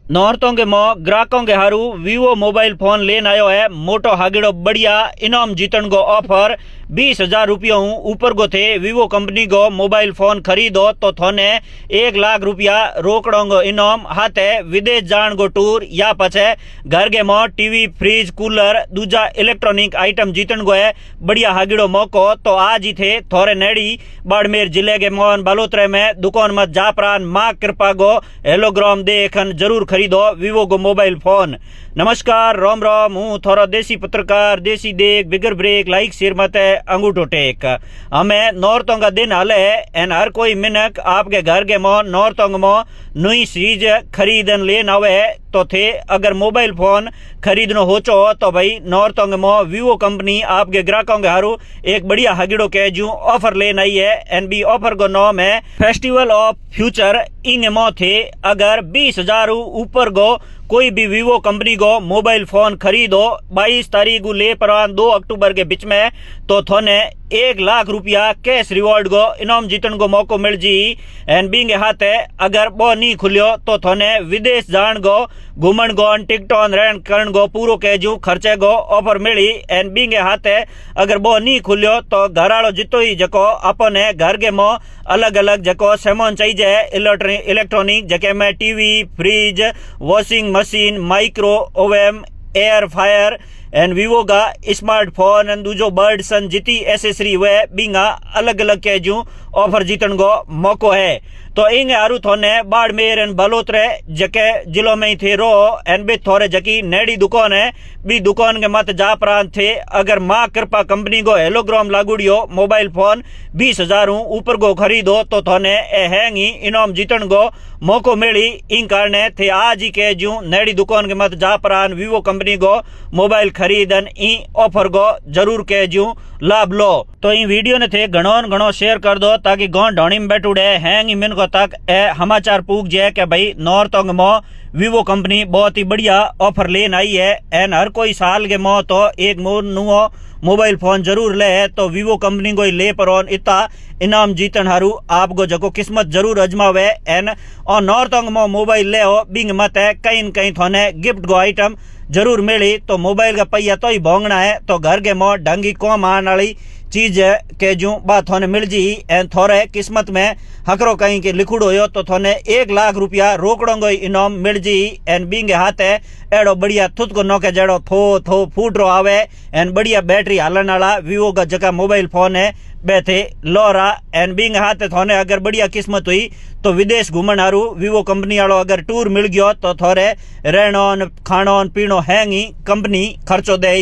नौरतों के मोह ग्राहकों के हारू वीवो मोबाइल फोन लेन आयो है। मोटो हागिड़ो बढ़िया इनाम जीतन गो ऑफर 20,000 रुपया ऊपर गो थे। वीवो कंपनी गो मोबाइल फोन खरीदो तो थोने 1,00,000 रुपया रोकड़ों गो इनाम हाथे। विदेश जान गो टूर या पछे घर के मोह टीवी फ्रिज कूलर दूजा इलेक्ट्रॉनिक आइटम जीतन गो है। बढ़िया हागिड़ो मौको तो आज ही थे थोड़े नेड़ी बाड़मेर जिले के मोहन बालोतरे में दुकान मत जापरान माँ कृपा गो हेलोग्राम देखन जरूर खरीदो वीवो को मोबाइल फोन। नमस्कार राम राम, हूँ थोड़ा देसी पत्रकार देसी देख बिगर ब्रेक लाइक शेयर मत अंगूठो टेक। हमें नौरतों का दिन हाल है एन हर कोई मिनक आपके घर के मोह नौरतों मोह नई चीज खरीदन लेन आवे तो थे। अगर मोबाइल फोन खरीदनो हो चो तो भाई नौरतों मोह वीवो कंपनी आपके ग्राहकों के हारू एक बढ़िया हगिड़ो के जू ऑफर लेन आई है। एन बी ऑफर को नाम है फेस्टिवल ऑफ फ्यूचर। इन मोह थे अगर 20,000 ऊपर गो कोई भी वीवो कंपनी को मोबाइल फोन खरीदो 22 तारीख को ले पर 2 अक्टूबर के बीच में तो थोने 1,00,000 रुपया कैश रिवॉर्ड को इनाम जीतन को मौको मिल जी। एन बिंग हाथ है अगर वो नहीं खुलियो तो थोने विदेश जान गो घूमन गो टिकटॉन रहन करण गो पूरो के जू खर्चे गो ऑफर मिली। एन बिंग हाथ है अगर वो नहीं खुलियो तो घर आलो जितो ही जको अपने घर के मो अलग अलग जको सामान चाहिए इलेक्ट्रॉनिक जके में TV fridge washing machine micro oven air fire and Vivo का स्मार्टफोन एंड दूजो बर्ड सन जिती एसेसरी वे बिंगा अलग अलग के जू ऑफर जीतन को मौको है। तो इंगे आरू थोने बाड़मेर एंड बालोतरे जके जिलों में ही थे रो एन बे थोड़े जकी नेड़ी दुकान है बी दुकान के मत जा प्रांत थे। अगर माँ कृपा कंपनी को हेलोग्राम लागुड़ियो मोबाइल फोन 20,000 ऊपर को खरीदो तो थोने ए हैंगी इनाम जीतन को मौको मिली। इन कारण थे आज ही के जू नेड़ी दुकान के मत जा प्रान वीवो कंपनी को मोबाइल खरीदन ई ऑफर को जरूर के जू लाभ लो। तो इन वीडियो ने थे घणो शेयर कर दो ताकि गांव ढोणी में बैठुड़े हैंग मिन को तक ए समाचार पूछ जाए कि भाई नौरतों के मोह वीवो कंपनी बहुत ही बढ़िया ऑफर लेन आई है। एन हर कोई साल के मोह तो एक नुओ मोबाइल फोन जरूर ले तो वीवो कंपनी को ले पर इतना इनाम जीतन हारू आपको जको किस्मत जरूर अजमावे। एन और नौरतों मो मोबाइल ले हो बिंग मत है कहीं कहीं थोने गिफ्ट को आइटम जरूर मिली। तो मोबाइल का पहिया तो ही भोंगना है तो घर के मो ढंगी कौम आने वाली चीज के जू बात थोने मिल जी। एन थोड़े किस्मत में हकरो कहीं के लिखुड़ हो तो थोने 1,00,000 रुपया रोकड़ों को इनाम मिल जी। एन बिंग हाथ है एड़ो बढ़िया थुत को नौके जड़ो थो फूट रो आवे। एन बढ़िया बैटरी हालन वाला वीवो का जगह मोबाइल फोन है बैठे लोरा। एन बिंग हाथ थोने अगर बढ़िया किस्मत हुई तो विदेश घूमन हारू वीवो कंपनी वालों अगर टूर मिल गयो तो थोड़े रहनो खानो पीनो हैंगी कंपनी खर्चो दे।